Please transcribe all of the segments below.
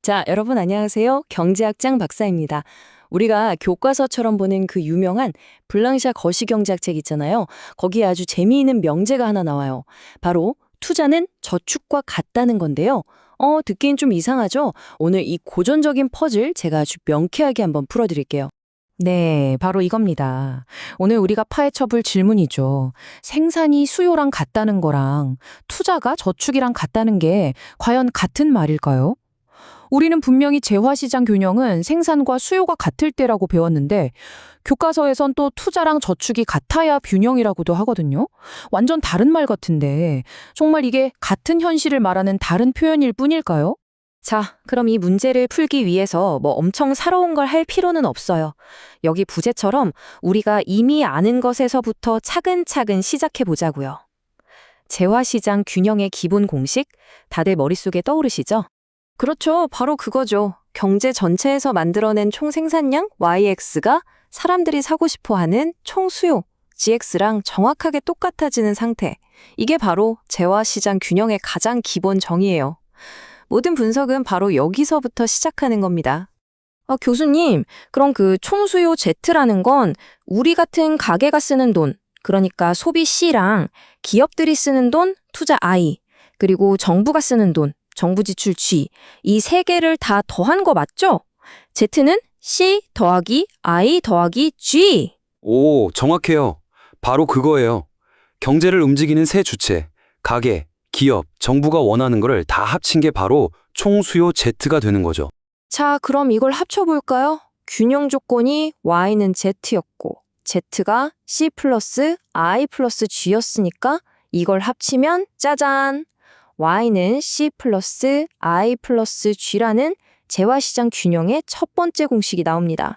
자, 여러분 안녕하세요. 경제학장 박사입니다. 우리가 교과서처럼 보는 그 유명한 블랑샤 거시경제학 책 있잖아요. 거기에 아주 재미있는 명제가 하나 나와요. 바로 투자는 저축과 같다는 건데요. 듣기엔 좀 이상하죠? 오늘 이 고전적인 퍼즐 제가 아주 명쾌하게 한번 풀어드릴게요. 네, 바로 이겁니다. 오늘 우리가 파헤쳐볼 질문이죠. 생산이 수요랑 같다는 거랑 투자가 저축이랑 같다는 게 과연 같은 말일까요? 우리는 분명히 재화시장 균형은 생산과 수요가 같을 때라고 배웠는데 교과서에선 또 투자랑 저축이 같아야 균형이라고도 하거든요. 완전 다른 말 같은데 정말 이게 같은 현실을 말하는 다른 표현일 뿐일까요? 자, 그럼 이 문제를 풀기 위해서 뭐 엄청 새로운 걸 할 필요는 없어요. 여기 부제처럼 우리가 이미 아는 것에서부터 차근차근 시작해 보자고요. 재화시장 균형의 기본 공식, 다들 머릿속에 떠오르시죠? 그렇죠. 바로 그거죠. 경제 전체에서 만들어낸 총 생산량 YX가 사람들이 사고 싶어 하는 총 수요 GX랑 정확하게 똑같아지는 상태. 이게 바로 재화시장 균형의 가장 기본 정의예요. 모든 분석은 바로 여기서부터 시작하는 겁니다. 교수님, 그럼 그 총수요 Z라는 건 우리 같은 가게가 쓰는 돈, 그러니까 소비 C랑 기업들이 쓰는 돈, 투자 I, 그리고 정부가 쓰는 돈, 정부 지출 G, 이 세 개를 다 더한 거 맞죠? Z는 C 더하기 I 더하기 G. 오, 정확해요. 바로 그거예요. 경제를 움직이는 세 주체, 가계, 기업, 정부가 원하는 거를 다 합친 게 바로 총수요 Z가 되는 거죠. 자, 그럼 이걸 합쳐볼까요? 균형 조건이 Y는 Z였고, Z가 C 플러스 I 플러스 G였으니까 이걸 합치면 짜잔! Y는 C 플러스 I 플러스 G라는 재화시장 균형의 첫 번째 공식이 나옵니다.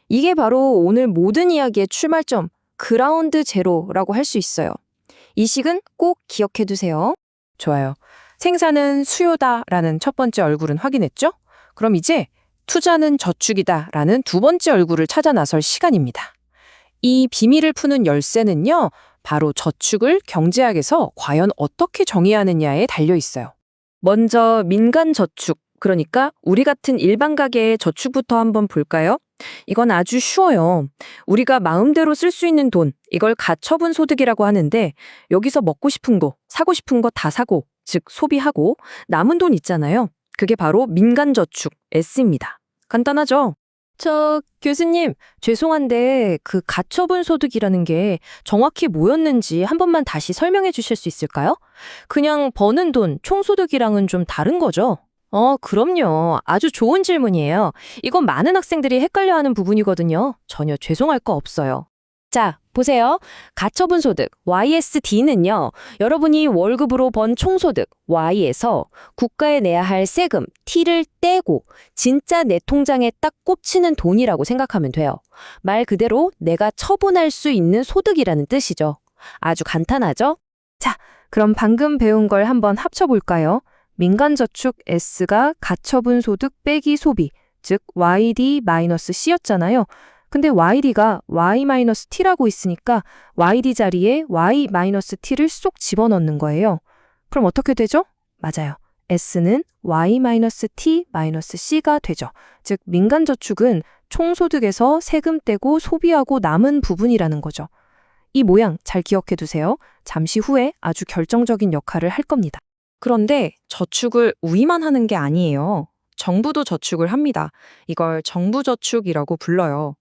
이게 바로 오늘 모든 이야기의 출발점, 그라운드 제로라고 할 수 있어요. 이 식은 꼭 기억해 두세요. 좋아요. 생산은 수요다라는 첫 번째 얼굴은 확인했죠? 그럼 이제 투자는 저축이다라는 두 번째 얼굴을 찾아 나설 시간입니다. 이 비밀을 푸는 열쇠는요, 바로 저축을 경제학에서 과연 어떻게 정의하느냐에 달려 있어요. 먼저 민간 저축, 그러니까 우리 같은 일반 가게의 저축부터 한번 볼까요? 이건 아주 쉬워요. 우리가 마음대로 쓸 수 있는 돈, 이걸 가처분 소득이라고 하는데 여기서 먹고 싶은 거, 사고 싶은 거 다 사고, 즉 소비하고 남은 돈 있잖아요. 그게 바로 민간 저축, S입니다. 간단하죠? 교수님, 죄송한데 그 가처분 소득이라는 게 정확히 뭐였는지 한 번만 다시 설명해 주실 수 있을까요? 그냥 버는 돈, 총소득이랑은 좀 다른 거죠? 그럼요. 아주 좋은 질문이에요. 이건 많은 학생들이 헷갈려하는 부분이거든요. 전혀 죄송할 거 없어요. 자, 보세요. 가처분 소득, YSD는요, 여러분이 월급으로 번 총소득, Y에서 국가에 내야 할 세금, T를 떼고 진짜 내 통장에 딱 꽂히는 돈이라고 생각하면 돼요. 말 그대로 내가 처분할 수 있는 소득이라는 뜻이죠. 아주 간단하죠? 자, 그럼 방금 배운 걸 한번 합쳐볼까요? 민간저축 S가 가처분 소득 빼기 소비, 즉 YD-C였잖아요. 근데 YD가 Y-T라고 있으니까 YD 자리에 Y-T를 쏙 집어넣는 거예요. 그럼 어떻게 되죠? 맞아요. S는 Y-T-C가 되죠. 즉 민간저축은 총소득에서 세금 떼고 소비하고 남은 부분이라는 거죠. 이 모양 잘 기억해 두세요. 잠시 후에 아주 결정적인 역할을 할 겁니다. 그런데 저축을 우리만 하는 게 아니에요. 정부도 저축을 합니다. 이걸 정부저축이라고 불러요.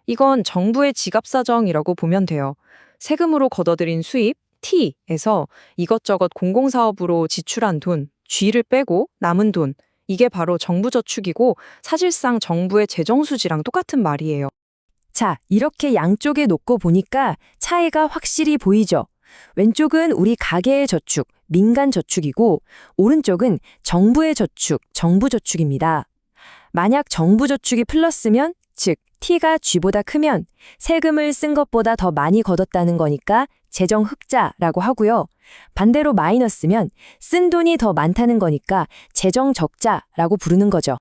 이건 정부의 지갑사정이라고 보면 돼요. 세금으로 걷어들인 수입, T에서 이것저것 공공사업으로 지출한 돈, G를 빼고 남은 돈, 이게 바로 정부저축이고 사실상 정부의 재정수지랑 똑같은 말이에요. 자, 이렇게 양쪽에 놓고 보니까 차이가 확실히 보이죠? 왼쪽은 우리 가계의 저축, 민간저축이고 오른쪽은 정부의 저축, 정부저축입니다. 만약 정부저축이 플러스면, 즉 T가 G보다 크면 세금을 쓴 것보다 더 많이 걷었다는 거니까 재정 흑자라고 하고요. 반대로 마이너스면 쓴 돈이 더 많다는 거니까 재정 적자라고 부르는 거죠.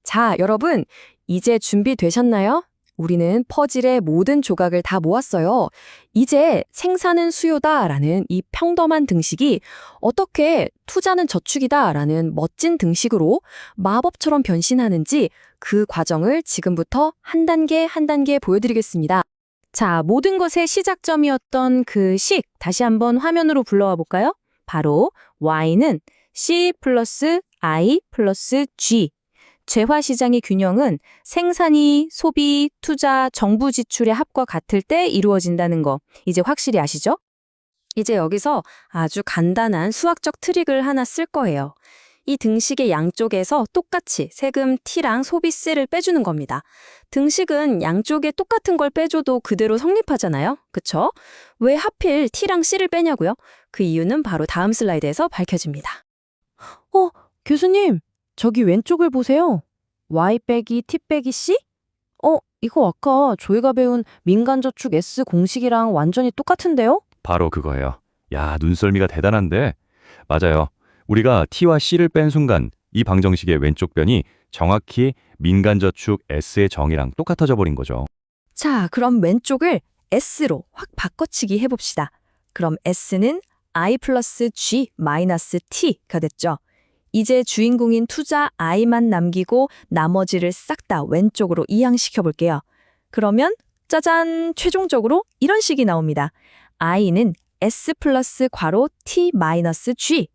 자, 여러분, 이제 준비되셨나요? 우리는 퍼즐의 모든 조각을 다 모았어요. 이제 생산은 수요다라는 이 평범한 등식이 어떻게 투자는 저축이다라는 멋진 등식으로 마법처럼 변신하는지 그 과정을 지금부터 한 단계 한 단계 보여드리겠습니다. 자, 모든 것의 시작점이었던 그 식 다시 한번 화면으로 불러와 볼까요? 바로 y는 c 플러스 i 플러스 g. 재화시장의 균형은 생산이 소비, 투자, 정부 지출의 합과 같을 때 이루어진다는 거 이제 확실히 아시죠? 이제 여기서 아주 간단한 수학적 트릭을 하나 쓸 거예요. 이 등식의 양쪽에서 똑같이 세금 T랑 소비 C를 빼주는 겁니다. 등식은 양쪽에 똑같은 걸 빼줘도 그대로 성립하잖아요. 그쵸? 왜 하필 T랑 C를 빼냐고요? 그 이유는 바로 다음 슬라이드에서 밝혀집니다. 교수님, 저기 왼쪽을 보세요. Y 빼기 T 빼기 C? 이거 아까 저희가 배운 민간저축 S 공식이랑 완전히 똑같은데요? 바로 그거예요. 야, 눈썰미가 대단한데. 맞아요. 우리가 T와 C를 뺀 순간 이 방정식의 왼쪽 변이 정확히 민간저축 S의 정의랑 똑같아져 버린 거죠. 자, 그럼 왼쪽을 S로 확 바꿔치기 해봅시다. 그럼 S는 I 플러스 G 마이너스 T가 됐죠. 이제 주인공인 투자 I만 남기고 나머지를 싹 다 왼쪽으로 이양시켜 볼게요. 그러면 짜잔, 최종적으로 이런 식이 나옵니다. I는 S 플러스 괄호 T 마이너스 G.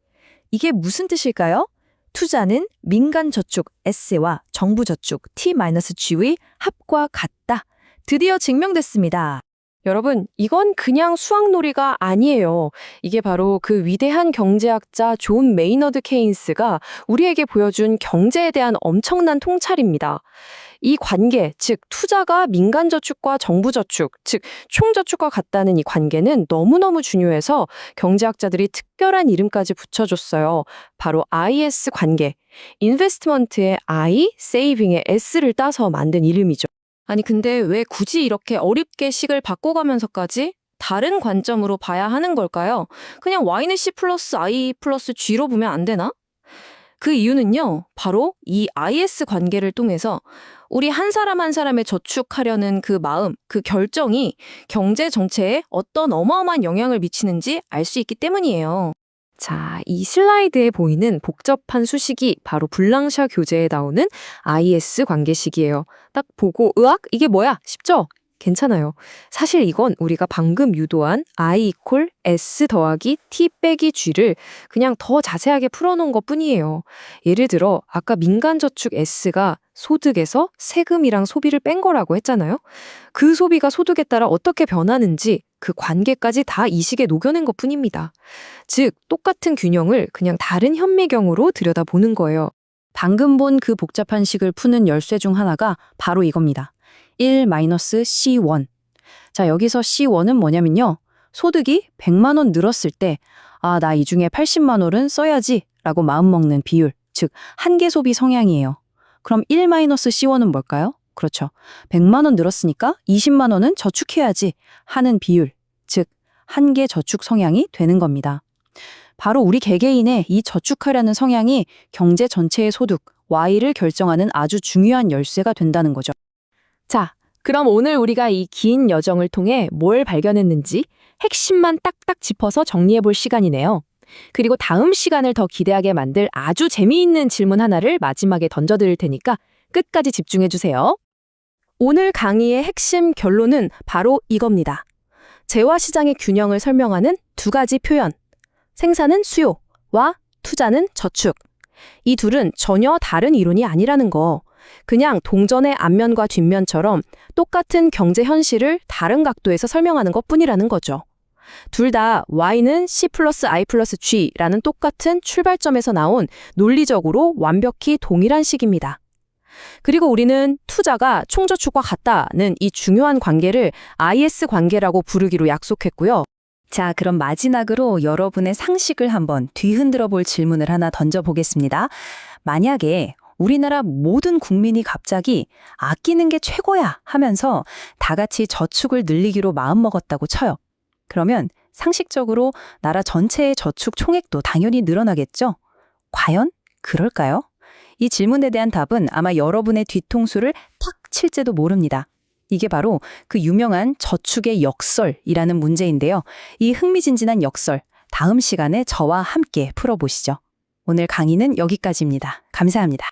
이게 무슨 뜻일까요? 투자는 민간저축 S와 정부저축 T 마이너스 G의 합과 같다. 드디어 증명됐습니다. 여러분, 이건 그냥 수학놀이가 아니에요. 이게 바로 그 위대한 경제학자 존 메이너드 케인스가 우리에게 보여준 경제에 대한 엄청난 통찰입니다. 이 관계, 즉 투자가 민간저축과 정부저축, 즉 총저축과 같다는 이 관계는 너무너무 중요해서 경제학자들이 특별한 이름까지 붙여줬어요. 바로 IS 관계. 인베스트먼트의 I, 세이빙의 S를 따서 만든 이름이죠. 아니 근데 왜 굳이 이렇게 어렵게 식을 바꿔가면서까지 다른 관점으로 봐야 하는 걸까요? 그냥 Y는 C 플러스 I 플러스 G로 보면 안 되나? 그 이유는요, 바로 이 IS 관계를 통해서 우리 한 사람 한 사람의 저축하려는 그 마음, 그 결정이 경제 정체에 어떤 어마어마한 영향을 미치는지 알 수 있기 때문이에요. 자, 이 슬라이드에 보이는 복잡한 수식이 바로 불랑샤 교재에 나오는 IS 관계식이에요. 딱 보고 으악? 이게 뭐야? 쉽죠? 괜찮아요. 사실 이건 우리가 방금 유도한 I 이퀄 S 더하기 T 빼기 G를 그냥 더 자세하게 풀어놓은 것뿐이에요. 예를 들어 아까 민간저축 S가 소득에서 세금이랑 소비를 뺀 거라고 했잖아요. 그 소비가 소득에 따라 어떻게 변하는지 그 관계까지 다 이 식에 녹여낸 것뿐입니다. 즉 똑같은 균형을 그냥 다른 현미경으로 들여다보는 거예요. 방금 본 그 복잡한 식을 푸는 열쇠 중 하나가 바로 이겁니다. 1-C1. 자, 여기서 C1은 뭐냐면요. 소득이 100만 원 늘었을 때 나 이 중에 80만 원은 써야지 라고 마음먹는 비율, 즉 한계 소비 성향이에요. 그럼 1-C1은 뭘까요? 그렇죠. 100만 원 늘었으니까 20만 원은 저축해야지 하는 비율, 즉 한계 저축 성향이 되는 겁니다. 바로 우리 개개인의 이 저축하려는 성향이 경제 전체의 소득, Y를 결정하는 아주 중요한 열쇠가 된다는 거죠. 자, 그럼 오늘 우리가 이 긴 여정을 통해 뭘 발견했는지 핵심만 딱딱 짚어서 정리해 볼 시간이네요. 그리고 다음 시간을 더 기대하게 만들 아주 재미있는 질문 하나를 마지막에 던져드릴 테니까 끝까지 집중해 주세요. 오늘 강의의 핵심 결론은 바로 이겁니다. 재화시장의 균형을 설명하는 두 가지 표현. 생산은 수요와 투자는 저축. 이 둘은 전혀 다른 이론이 아니라는 거. 그냥 동전의 앞면과 뒷면처럼 똑같은 경제 현실을 다른 각도에서 설명하는 것뿐이라는 거죠. 둘 다 Y는 C 플러스 I 플러스 G라는 똑같은 출발점에서 나온 논리적으로 완벽히 동일한 식입니다. 그리고 우리는 투자가 총저축과 같다는 이 중요한 관계를 IS 관계라고 부르기로 약속했고요. 자, 그럼 마지막으로 여러분의 상식을 한번 뒤흔들어 볼 질문을 하나 던져보겠습니다. 만약에 우리나라 모든 국민이 갑자기 아끼는 게 최고야 하면서 다 같이 저축을 늘리기로 마음먹었다고 쳐요. 그러면 상식적으로 나라 전체의 저축 총액도 당연히 늘어나겠죠? 과연 그럴까요? 이 질문에 대한 답은 아마 여러분의 뒤통수를 탁 칠지도 모릅니다. 이게 바로 그 유명한 저축의 역설이라는 문제인데요. 이 흥미진진한 역설, 다음 시간에 저와 함께 풀어보시죠. 오늘 강의는 여기까지입니다. 감사합니다.